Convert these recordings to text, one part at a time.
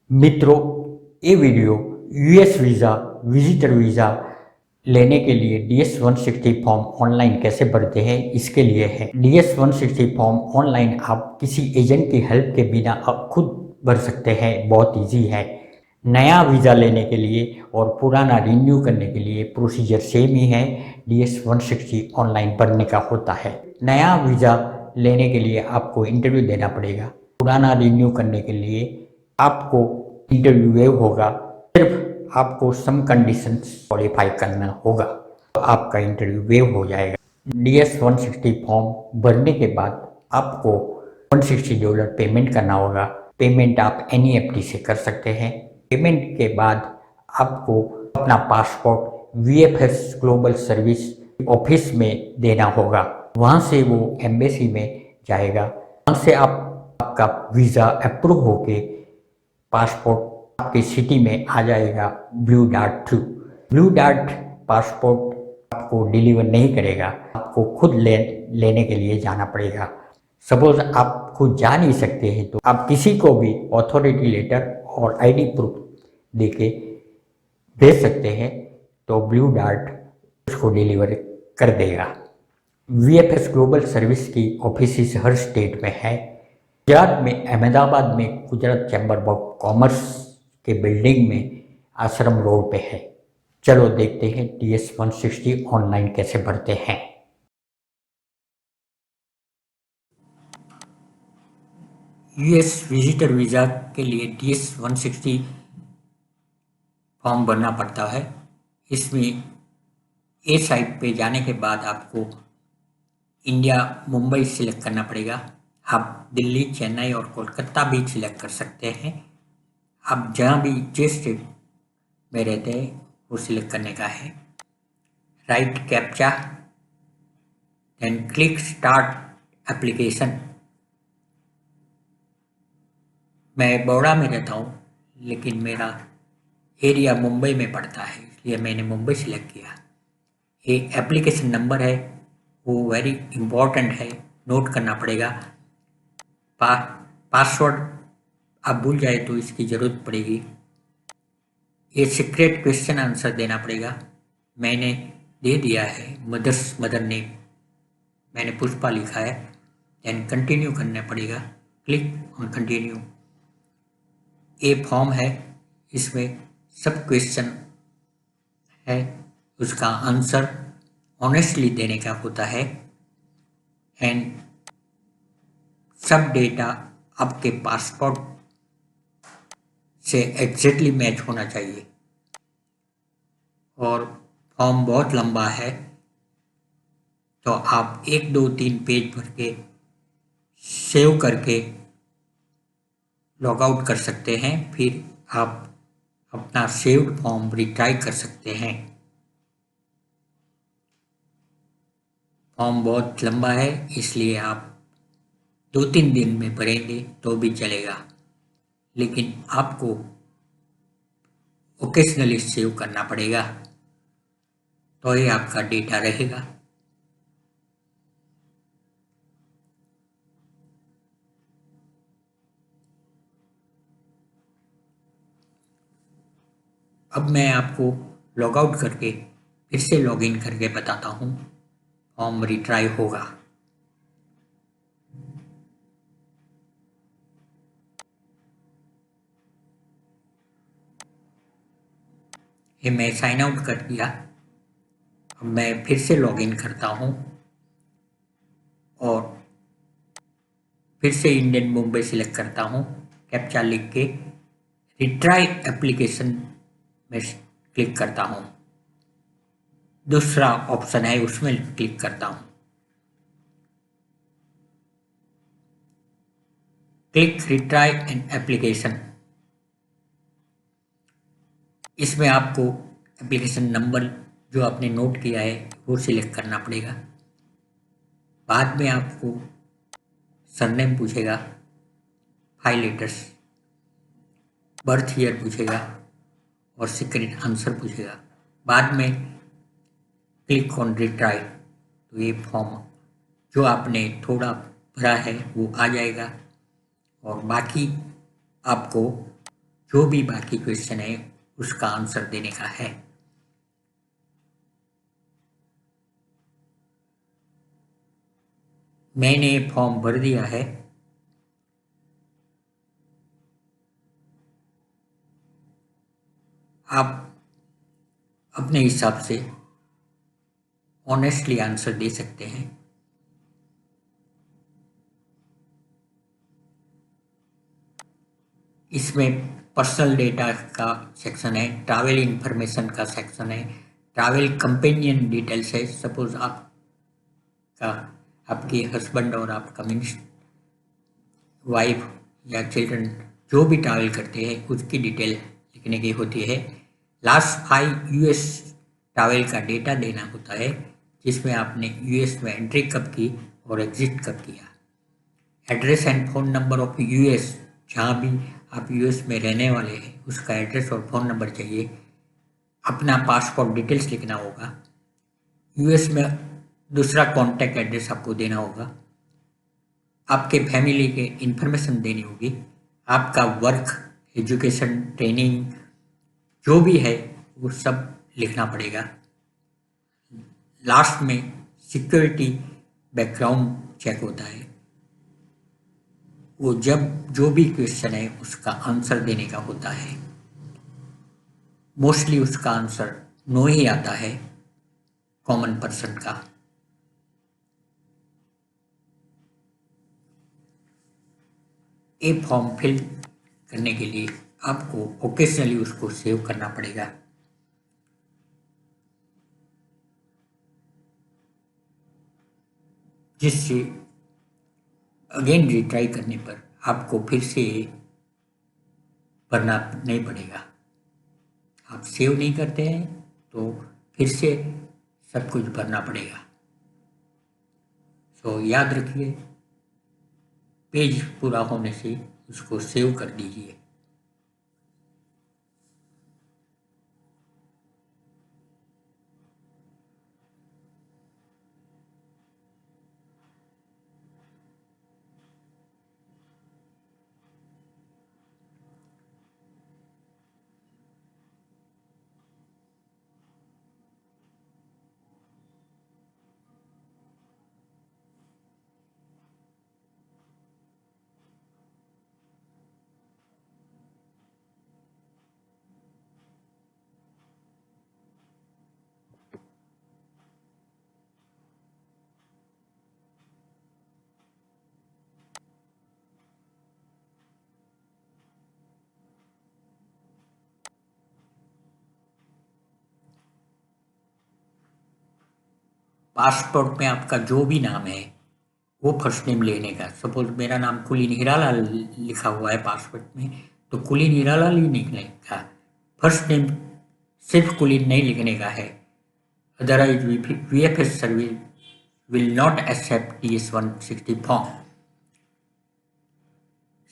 मित्रों, ये video US visa, visitor visa लेने के लिए DS-160 फॉर्म ऑनलाइन कैसे भरते हैं इसके लिए है। DS-160 फॉर्म ऑनलाइन आप किसी एजेंट की हेल्प के बिना आप खुद भर सकते हैं, बहुत इजी है। नया वीज़ा लेने के लिए और पुराना रिन्यू करने के लिए प्रोसीजर सेम ही है। DS-160 ऑनलाइन भरने का होता है। नया वीज़ा लेने के लिए आपको इंटरव्यू देना पड़ेगा। पुराना रिन्यू करने के लिए आपको इंटरव्यू वेव होगा। सिर्फ आपको सम कंडीशंस क्वालिफाई करना होगा तो आपका इंटरव्यू वेव हो जाएगा। DS-160 फॉर्म भरने के बाद आपको $160 पेमेंट करना होगा। पेमेंट आप NEFT से कर सकते हैं। पेमेंट के बाद आपको अपना passport VFS global service office में देना होगा। वहाँ से वो एम्बेसी में जाएगा। वहाँ से आपका वीज़ा अप्रूव होके पासपोर्ट आपके सिटी में आ जाएगा blue dart through. Blue dart passport आपको डिलीवर नहीं करेगा, आपको खुद लेने के लिए जाना पड़ेगा। सपोज आप खुद जा नहीं सकते हैं तो आप किसी को भी अथॉरिटी लेटर और ID प्रूफ देके भेज सकते हैं तो ब्लू डार्ट उसको डिलीवर कर देगा। VFS ग्लोबल सर्विस की ऑफिस हर स्टेट में है। गुजरात में अहमदाबाद में गुजरात चैम्बर ऑफ कॉमर्स के बिल्डिंग में आश्रम रोड पे है। चलो देखते हैं DS-160 ऑनलाइन कैसे भरते हैं। US विजिटर वीज़ा के लिए DS-160 फॉर्म भरना पड़ता है। इसमें ए साइट पे जाने के बाद आपको इंडिया मुंबई सिलेक्ट करना पड़ेगा। आप दिल्ली, चेन्नई और कोलकाता भी सिलेक्ट कर सकते हैं। आप जहाँ भी जिस स्टेट में रहते हैं वो सिलेक्ट करने का है। Right captcha, then click start application. मैं बड़ौदा में रहता हूँ लेकिन मेरा एरिया मुंबई में पड़ता है, इसलिए मैंने मुंबई सिलेक्ट किया। ये एप्लीकेशन नंबर है वो वेरी इम्पोर्टेंट है, नोट करना पड़ेगा। पासवर्ड आप भूल जाए तो इसकी ज़रूरत पड़ेगी। ये सीक्रेट क्वेश्चन आंसर देना पड़ेगा। मैंने दे दिया है मदर नेम, मैंने पुष्पा लिखा है। देन कंटिन्यू करना पड़ेगा, क्लिक ऑन कंटिन्यू। ये फॉर्म है, इसमें सब क्वेश्चन है, उसका आंसर ऑनेस्टली देने का होता है। एंड सब डेटा आपके पासपोर्ट से एग्जैक्टली मैच होना चाहिए। और फॉर्म बहुत लंबा है तो आप 1, 2, 3 पेज भर के सेव करके लॉग आउट कर सकते हैं। फिर आप अपना सेव्ड फॉर्म रिट्राई कर सकते हैं। फॉर्म बहुत लंबा है इसलिए आप 2-3 दिन में भरेंगे तो भी चलेगा, लेकिन आपको ओकेजनली सेव करना पड़ेगा तो ही आपका डेटा रहेगा। अब मैं आपको लॉग आउट करके फिर से लॉगिन करके बताता हूँ, फॉर्म रिट्राई होगा। ये मैं साइन आउट कर दिया। अब मैं फिर से लॉगिन करता हूँ और फिर से इंडियन मुंबई सिलेक्ट करता हूँ। कैप्चा लिख के रिट्राई एप्लीकेशन में क्लिक करता हूँ। दूसरा ऑप्शन है उसमें क्लिक करता हूँ। Click retry an application. इसमें आपको एप्लीकेशन नंबर जो आपने नोट किया है वो सिलेक्ट करना पड़ेगा। बाद में आपको सरनेम पूछेगा, 5 लेटर्स, बर्थ ईयर पूछेगा और सीक्रेट आंसर पूछेगा। बाद में क्लिक ऑन रिट्राई तो ये फॉर्म जो आपने थोड़ा भरा है वो आ जाएगा और बाकी आपको जो भी बाकी क्वेश्चन है उसका आंसर देने का है। मैंने फॉर्म भर दिया है। आप अपने हिसाब से ऑनेस्टली आंसर दे सकते हैं। इसमें पर्सनल डेटा का सेक्शन है, ट्रैवल इंफॉर्मेशन का सेक्शन है, ट्रैवल कंपेनियन डिटेल्स है। सपोज आपका आपके हस्बैंड और आपका मीन्स वाइफ या चिल्ड्रन जो भी ट्रैवल करते हैं उसकी डिटेल लिखने की होती है। लास्ट 5 यूएस ट्रैवल का डेटा देना होता है, जिसमें आपने यूएस में एंट्री कब की और एग्जिट कब किया। Address and phone number of US, जहाँ भी आप यूएस में रहने वाले हैं उसका एड्रेस और फ़ोन नंबर चाहिए। अपना पासपोर्ट डिटेल्स लिखना होगा। यूएस में दूसरा कॉन्टैक्ट एड्रेस आपको देना होगा। आपके फैमिली के इंफॉर्मेशन देनी होगी। आपका वर्क, एजुकेशन, ट्रेनिंग जो भी है वो सब लिखना पड़ेगा। लास्ट में सिक्योरिटी बैकग्राउंड चेक होता है। वो जब जो भी क्वेश्चन है उसका आंसर देने का होता है। मोस्टली उसका आंसर नो ही आता है कॉमन पर्सन का। ये फॉर्म फिल करने के लिए आपको ओकेजनली उसको सेव करना पड़ेगा। जिससे अगेन रिट्राई करने पर आपको फिर से भरना नहीं पड़ेगा। आप सेव नहीं करते हैं तो फिर से सब कुछ भरना पड़ेगा। सो याद रखिए, पेज पूरा होने से उसको सेव कर दीजिए। पासपोर्ट में आपका जो भी नाम है वो फर्स्ट नेम लेने का। सपोज मेरा नाम कुलीन हीरालाल लिखा हुआ है पासपोर्ट में, तो कुलीन हीरालाल ही लिखने का। फर्स्ट नेम सिर्फ कुलीन नहीं लिखने का है। Otherwise VFS service will not accept DS-160 form.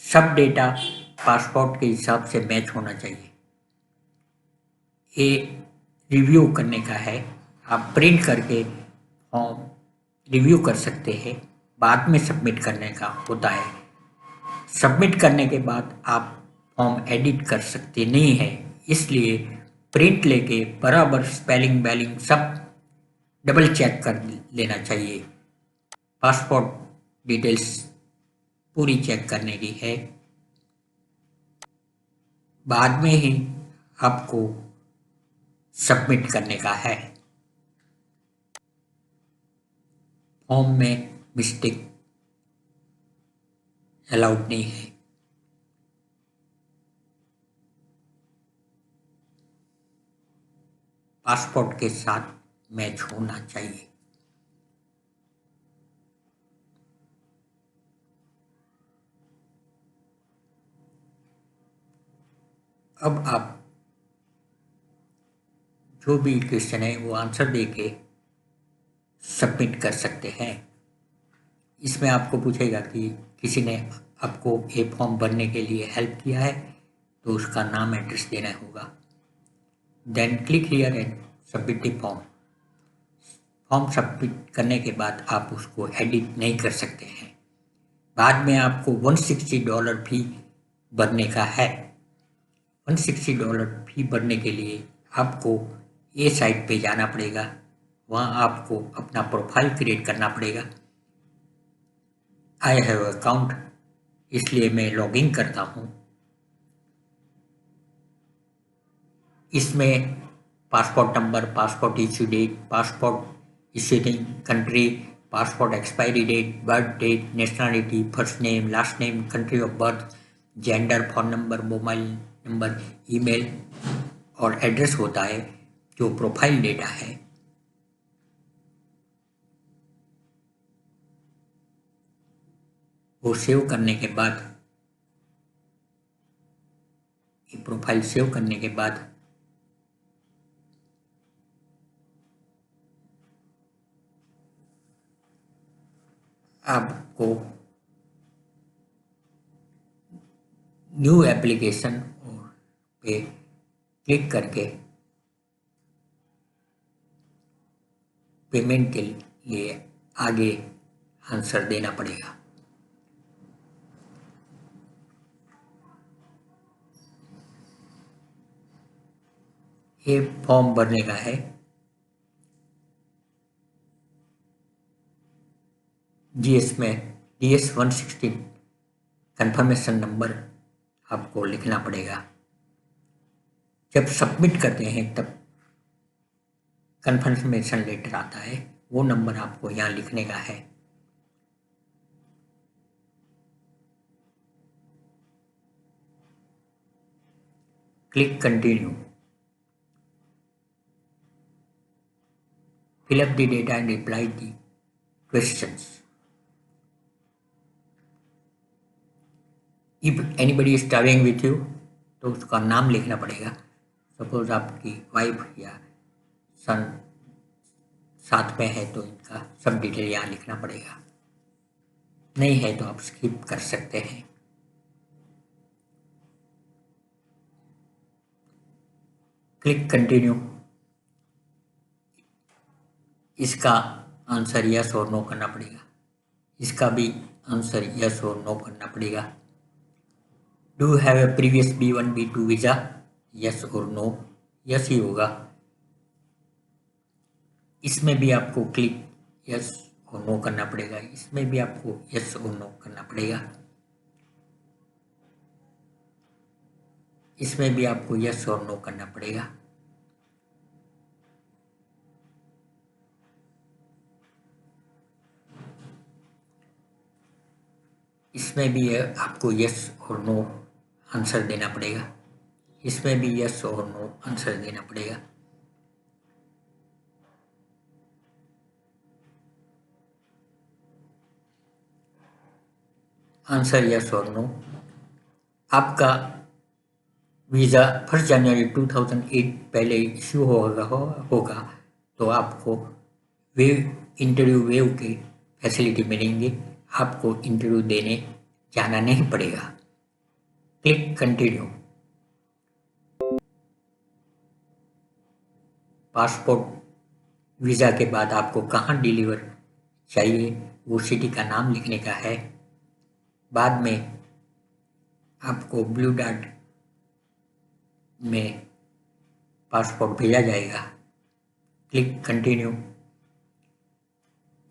सब डेटा पासपोर्ट के हिसाब से मैच होना चाहिए। ये रिव्यू करने का है। आप प्रिंट करके फॉर्म रिव्यू कर सकते हैं, बाद में सबमिट करने का होता है। सबमिट करने के बाद आप फॉर्म एडिट कर सकते नहीं हैं, इसलिए प्रिंट लेके बराबर स्पेलिंग वेलिंग सब डबल चेक कर लेना चाहिए। पासपोर्ट डिटेल्स पूरी चेक करने की है, बाद में ही आपको सबमिट करने का है। फॉर्म में मिस्टेक अलाउड नहीं है। पासपोर्ट के साथ मैच होना चाहिए। अब आप जो भी क्वेश्चन है वो आंसर देके सबमिट कर सकते हैं। इसमें आपको पूछेगा कि किसी ने आपको ये फॉर्म भरने के लिए हेल्प किया है, तो उसका नाम एड्रेस देना होगा। Then click here and submit the form. Form submit करने के बाद आप उसको एडिट नहीं कर सकते हैं। बाद में आपको $160 भी भरने का है। $160 फी भरने के लिए आपको ये साइट पे जाना पड़ेगा। वहाँ आपको अपना प्रोफाइल क्रिएट करना पड़ेगा। आई हैव अकाउंट, इसलिए मैं लॉगिन करता हूँ। इसमें passport number, passport issue date, passport issuing country, passport expiry date, birth date, nationality, first name, last name, country of birth, gender, phone number, mobile number, email और address होता है जो profile data है। वो save करने के बाद, ये प्रोफाइल सेव करने के बाद आपको न्यू एप्लीकेशन पे क्लिक करके पेमेंट के लिए आगे आंसर देना पड़ेगा। ये फॉर्म भरने का है। जीएस में DS 116 कंफर्मेशन नंबर आपको लिखना पड़ेगा। जब सबमिट करते हैं तब कंफर्मेशन लेटर आता है, वो नंबर आपको यहाँ लिखने का है। Click continue, fill up the data and reply the questions. If anybody is traveling with you तो उसका नाम लिखना पड़ेगा। सपोज आपकी वाइफ या सन साथ में है तो इनका सब डिटेल यहाँ लिखना पड़ेगा। नहीं है तो आप स्किप कर सकते हैं। क्लिक कंटिन्यू, इसका आंसर यस और नो करना पड़ेगा। इसका भी आंसर यस और नो करना पड़ेगा। Do you have A previous B1 B2 visa, yes और नो, यस ही होगा। इसमें भी आपको क्लिक यस और नो करना पड़ेगा। इसमें भी आपको यस और नो करना पड़ेगा। इसमें भी आपको यस और नो करना पड़ेगा। इसमें भी आपको यस और नो आंसर देना पड़ेगा। इसमें भी यस और नो आंसर देना पड़ेगा। आंसर यस और नो। आपका वीज़ा 1 जनवरी 2008 पहले इश्यू होगा तो आपको इंटरव्यू वेव की फैसिलिटी मिलेंगी। आपको इंटरव्यू देने जाना नहीं पड़ेगा। Click continue. पासपोर्ट वीज़ा के बाद आपको कहाँ डिलीवर चाहिए वो सिटी का नाम लिखने का है। बाद में आपको ब्लू डार्ट में पासपोर्ट भेजा जाएगा। Click continue.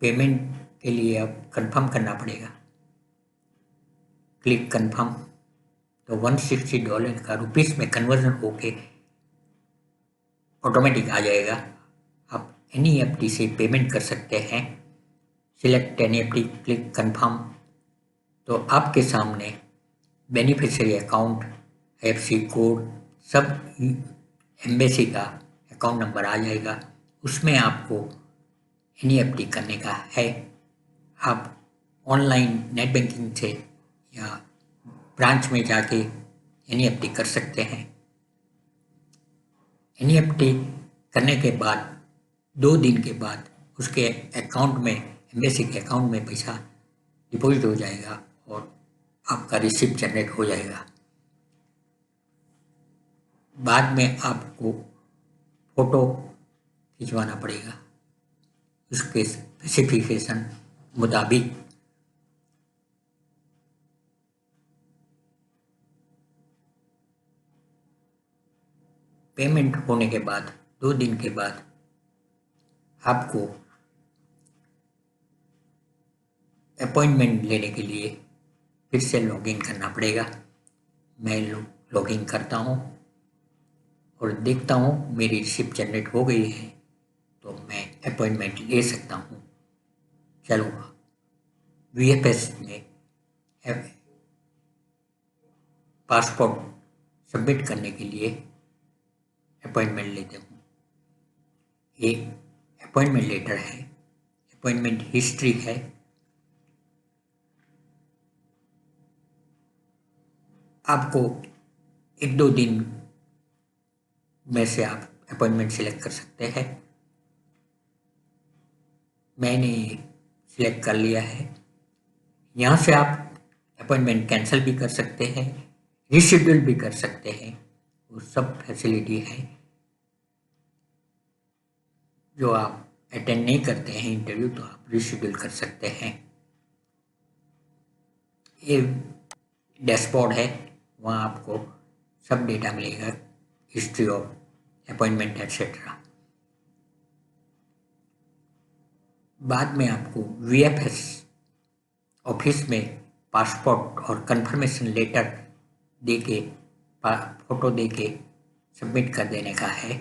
पेमेंट के लिए अब कंफर्म करना पड़ेगा। Click confirm. तो $160 का रुपीस में कन्वर्जन होके ऑटोमेटिक आ जाएगा। आप NEFT से पेमेंट कर सकते हैं। Select NEFT, click confirm. तो आपके सामने बेनिफिशियरी अकाउंट, IFSC कोड, सब एम्बेसी का अकाउंट नंबर आ जाएगा। उसमें आपको NEFT करने का है। आप ऑनलाइन नेट बैंकिंग से या ब्रांच में जाके NEFT कर सकते हैं। NEFT करने के बाद 2 दिन के बाद उसके अकाउंट में, एम्बेसी के अकाउंट में पैसा डिपॉजिट हो जाएगा और आपका रिसिप्ट जनरेट हो जाएगा। बाद में आपको फ़ोटो खिंचवाना पड़ेगा उसके स्पेसिफिकेशन मुताबिक। पेमेंट होने के बाद 2 दिन के बाद आपको अपॉइंटमेंट लेने के लिए फिर से लॉगिन करना पड़ेगा। मैं लॉगिन करता हूँ और देखता हूँ मेरी रिसिप्ट जनरेट हो गई है तो मैं अपॉइंटमेंट ले सकता हूँ। चलो VFS में पासपोर्ट सबमिट करने के लिए अपॉइंटमेंट लेते हूँ। ये अपॉइंटमेंट लेटर है, अपॉइंटमेंट हिस्ट्री है। आपको 1-2 दिन में से आप अपॉइंटमेंट सिलेक्ट कर सकते हैं। मैंने सिलेक्ट कर लिया है। यहाँ से आप अपॉइंटमेंट कैंसिल भी कर सकते हैं, रीशेड्यूल भी कर सकते हैं। वो सब फैसिलिटी है। जो आप अटेंड नहीं करते हैं इंटरव्यू तो आप रीशेड्यूल कर सकते हैं। ये डैशबोर्ड है, वहाँ आपको सब डेटा मिलेगा, हिस्ट्री ऑफ अपॉइंटमेंट एटसेट्रा। बाद में आपको VFS ऑफिस में पासपोर्ट और कंफर्मेशन लेटर दे के फोटो दे के सबमिट कर देने का है।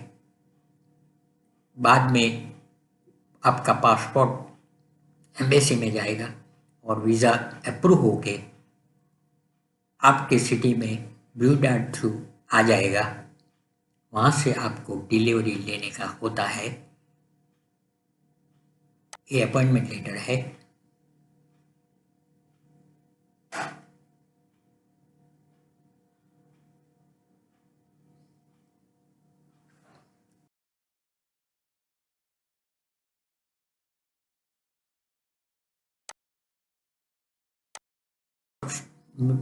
बाद में आपका पासपोर्ट एम्बेसी में जाएगा और वीज़ा अप्रूव होके आपके सिटी में ब्लू डार्ट थ्रू आ जाएगा। वहाँ से आपको डिलीवरी लेने का होता है। ये अपॉइंटमेंट लेटर है।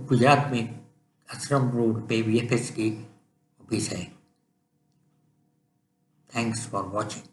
गुजरात में आश्रम रोड पे VFS की ऑफिस है। Thanks for watching.